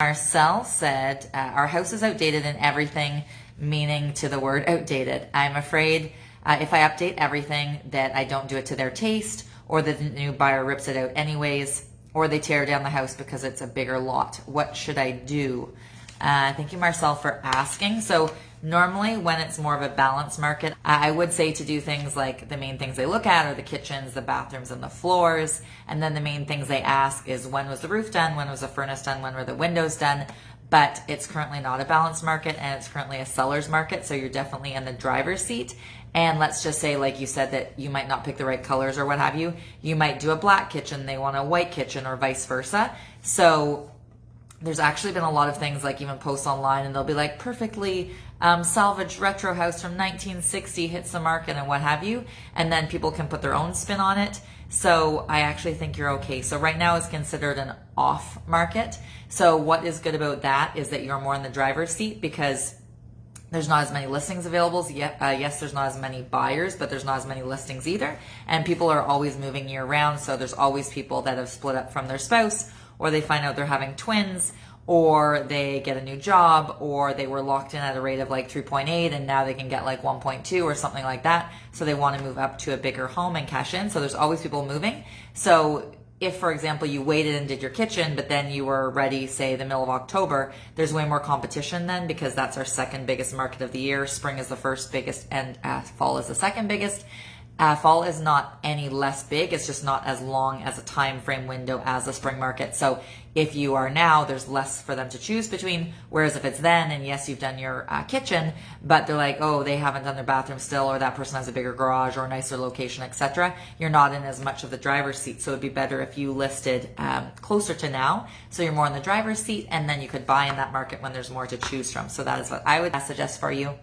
Marcel said, our house is outdated in everything, meaning to the word outdated. I'm afraid if I update everything that I don't do it to their taste, or that the new buyer rips it out anyways, or they tear down the house because it's a bigger lot. What should I do? Thank you, Marcel, for asking. So normally when it's more of a balanced market, I would say to do things like the main things they look at are the kitchens, the bathrooms, and the floors. And then the main things they ask is when was the roof done, when was the furnace done, when were the windows done. But it's currently not a balanced market, and it's currently a seller's market. So you're definitely in the driver's seat. And let's just say, like you said, that you might not pick the right colors or what have you. You might do a black kitchen, they want a white kitchen, or vice versa. So there's actually been a lot of things, like even posts online, and they'll be like perfectly salvaged retro house from 1960 hits the market and what have you. And then people can put their own spin on it. So I actually think you're okay. So right now it's considered an off market. So what is good about that is that you're more in the driver's seat, because there's not as many listings available. Yes, there's not as many buyers, but there's not as many listings either. And people are always moving year round. So there's always people that have split up from their spouse, or they find out they're having twins, or they get a new job, or they were locked in at a rate of like 3.8 and now they can get like 1.2 or something like that. So they want to move up to a bigger home and cash in. So there's always people moving. So if, for example, you waited and did your kitchen, but then you were ready, say, the middle of October, there's way more competition then, because that's our second biggest market of the year. Spring is the first biggest, and fall is the second biggest. Fall is not any less big, it's just not as long as a time frame window as the spring market. So if you are now, there's less for them to choose between, whereas if it's then, and yes, you've done your kitchen, but they're like, oh, they haven't done their bathroom still, or that person has a bigger garage or a nicer location, etc., you're not in as much of the driver's seat. So it'd be better if you listed closer to now, so you're more in the driver's seat, and then you could buy in that market when there's more to choose from. So that is what I would suggest for you.